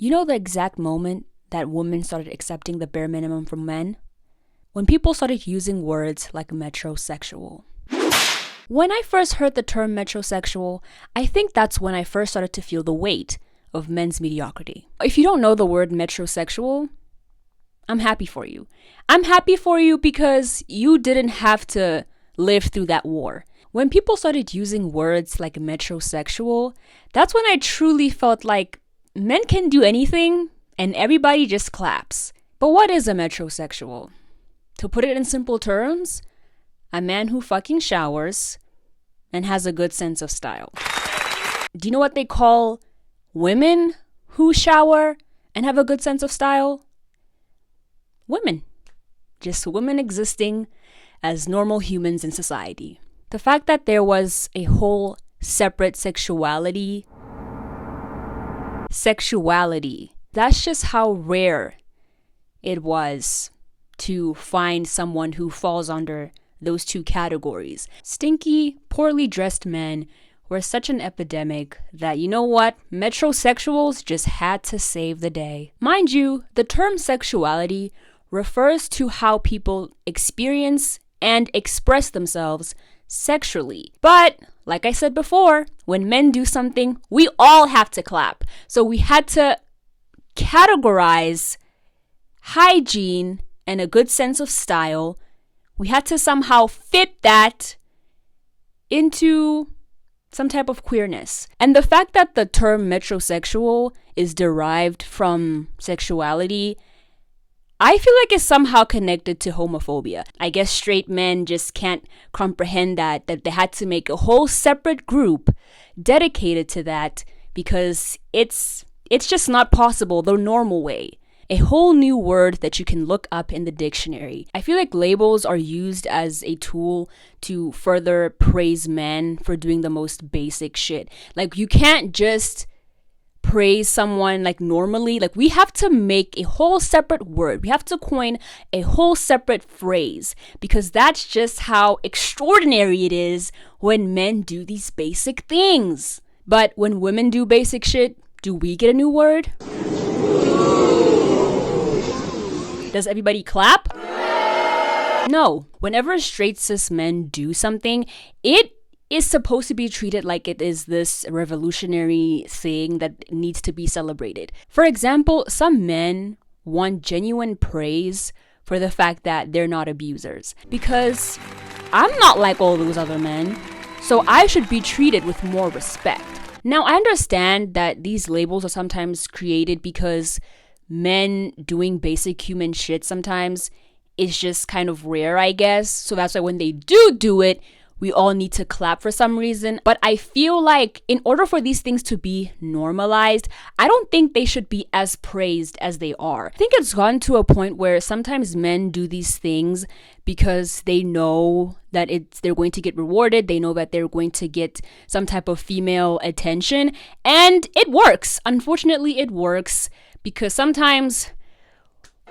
You know the exact moment that women started accepting the bare minimum from men? When people started using words like metrosexual. When I first heard the term metrosexual, I think that's when I first started to feel the weight of men's mediocrity. If you don't know the word metrosexual, I'm happy for you. I'm happy for you because you didn't have to live through that war. When people started using words like metrosexual, that's when I truly felt like men can do anything and everybody just claps. But what is a metrosexual? To put it in simple terms, a man who fucking showers and has a good sense of style. Do you know what they call women who shower and have a good sense of style? Women. Just women existing as normal humans in society. The fact that there was a whole separate sexuality, that's just how rare it was to find someone who falls under those two categories. Stinky, poorly dressed men were such an epidemic that, you know what, metrosexuals just had to save the day. Mind you, the term sexuality refers to how people experience and express themselves sexually. But like I said before, when men do something, we all have to clap. So we had to categorize hygiene and a good sense of style. We had to somehow fit that into some type of queerness. And the fact that the term metrosexual is derived from sexuality, I feel like it's somehow connected to homophobia. I guess straight men just can't comprehend that they had to make a whole separate group dedicated to that because it's just not possible the normal way. A whole new word that you can look up in the dictionary. I feel like labels are used as a tool to further praise men for doing the most basic shit. Like, you can't just praise someone like normally. Like, we have to make a whole separate word. We have to coin a whole separate phrase because that's just how extraordinary it is when men do these basic things. But when women do basic shit, do we get a new word? Does everybody clap? No. Whenever straight cis men do something, it is supposed to be treated like it is this revolutionary thing that needs to be celebrated. For example, some men want genuine praise for the fact that they're not abusers. Because I'm not like all those other men, so I should be treated with more respect. Now, I understand that these labels are sometimes created because men doing basic human shit sometimes is just kind of rare, I guess. So that's why when they do it, we all need to clap for some reason. But I feel like in order for these things to be normalized, I don't think they should be as praised as they are. I think it's gone to a point where sometimes men do these things because they know that they're going to get rewarded. They know that they're going to get some type of female attention. And it works. Unfortunately, it works because sometimes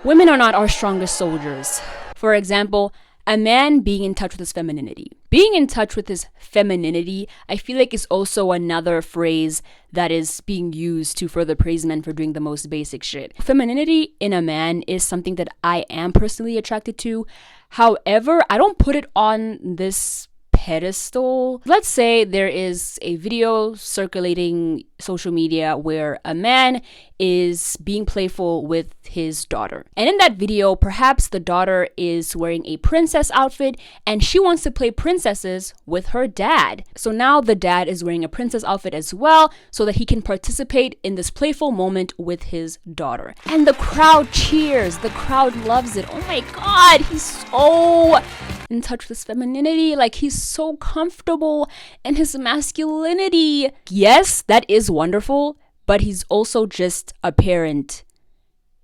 women are not our strongest soldiers. For example, a man being in touch with his femininity. Being in touch with his femininity, I feel like is also another phrase that is being used to further praise men for doing the most basic shit. Femininity in a man is something that I am personally attracted to. However, I don't put it on this pedestal. Let's say there is a video circulating social media where a man is being playful with his daughter. And in that video, perhaps the daughter is wearing a princess outfit and she wants to play princesses with her dad. So now the dad is wearing a princess outfit as well so that he can participate in this playful moment with his daughter. And the crowd cheers. The crowd loves it. Oh my God, he's so in touch with his femininity. Like, he's so comfortable in his masculinity. Yes, that is wonderful, but he's also just a parent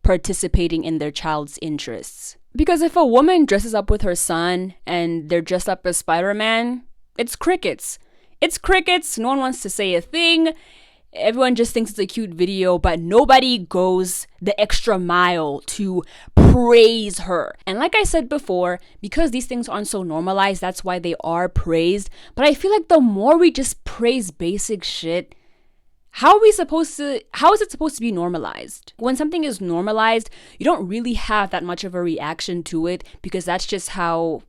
participating in their child's interests. Because if a woman dresses up with her son and they're dressed up as Spider-Man, it's crickets. It's crickets. No one wants to say a thing. Everyone just thinks it's a cute video, but nobody goes the extra mile to praise her. And like I said before, because these things aren't so normalized, that's why they are praised. But I feel like the more we just praise basic shit, how is it supposed to be normalized? When something is normalized, you don't really have that much of a reaction to it because that's just how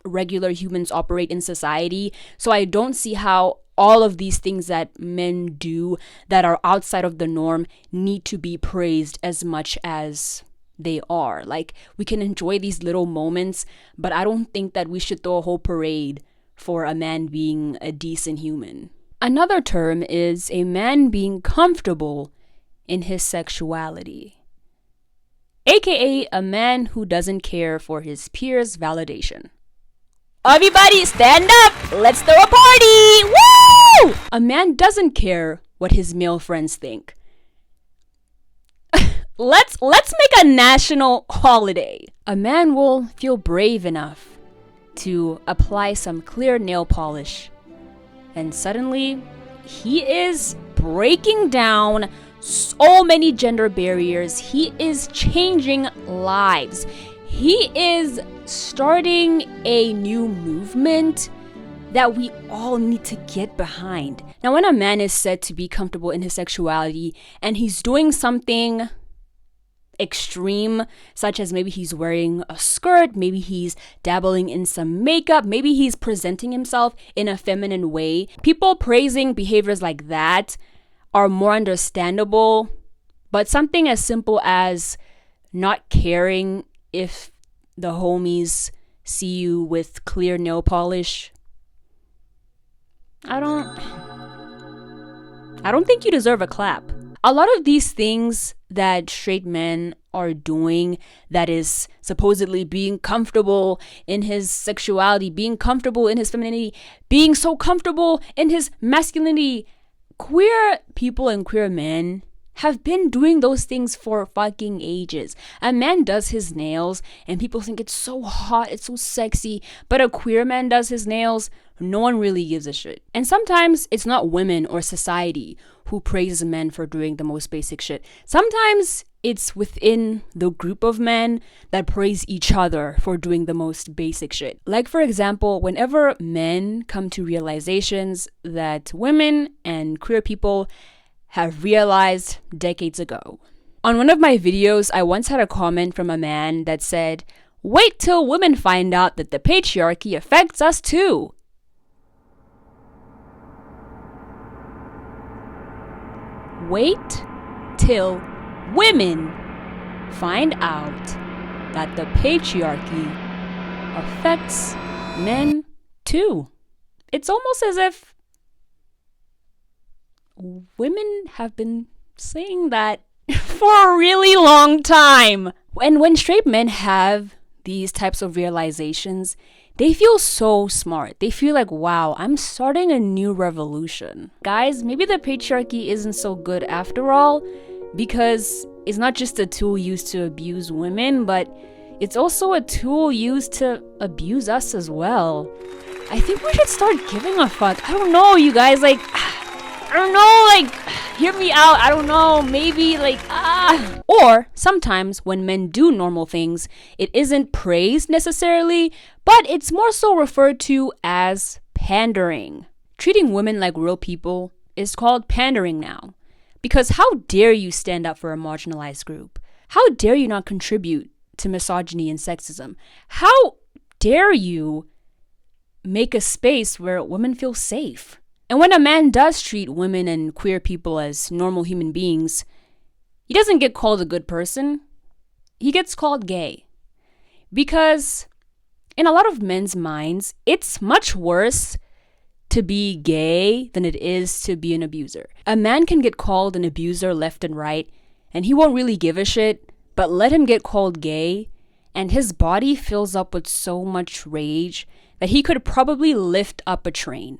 regular humans operate in society. So I don't see how all of these things that men do that are outside of the norm need to be praised as much as they are. Like, we can enjoy these little moments, but I don't think that we should throw a whole parade for a man being a decent human. Another term is a man being comfortable in his sexuality, aka a man who doesn't care for his peers' validation. Everybody stand up! Let's throw a party! Woo! A man doesn't care what his male friends think. Let's make a national holiday. A man will feel brave enough to apply some clear nail polish, and suddenly he is breaking down so many gender barriers. He is changing lives. He is starting a new movement that we all need to get behind. Now, when a man is said to be comfortable in his sexuality and he's doing something extreme, such as maybe he's wearing a skirt, maybe he's dabbling in some makeup, maybe he's presenting himself in a feminine way, people praising behaviors like that are more understandable. But something as simple as not caring if the homies see you with clear nail polish, I don't think you deserve a clap. A lot of these things that straight men are doing, that is supposedly being comfortable in his sexuality, being comfortable in his femininity, being so comfortable in his masculinity, queer people and queer men have been doing those things for fucking ages. A man does his nails and people think it's so hot, it's so sexy, but a queer man does his nails, no one really gives a shit. And sometimes it's not women or society who praises men for doing the most basic shit. Sometimes it's within the group of men that praise each other for doing the most basic shit. Like, for example, whenever men come to realizations that women and queer people have realized decades ago. On one of my videos, I once had a comment from a man that said, "Wait till women find out that the patriarchy affects us too." Wait till women find out that the patriarchy affects men too. It's almost as if women have been saying that for a really long time. And when straight men have these types of realizations, they feel so smart. They feel like, wow, I'm starting a new revolution. Guys, maybe the patriarchy isn't so good after all, because it's not just a tool used to abuse women, but it's also a tool used to abuse us as well. I think we should start giving a fuck. I don't know, you guys, hear me out. I don't know, maybe Or sometimes when men do normal things, it isn't praised necessarily, but it's more so referred to as pandering. Treating women like real people is called pandering now. Because how dare you stand up for a marginalized group? How dare you not contribute to misogyny and sexism? How dare you make a space where women feel safe? And when a man does treat women and queer people as normal human beings, he doesn't get called a good person. He gets called gay. Because in a lot of men's minds, it's much worse to be gay than it is to be an abuser. A man can get called an abuser left and right, and he won't really give a shit, but let him get called gay, and his body fills up with so much rage that he could probably lift up a train.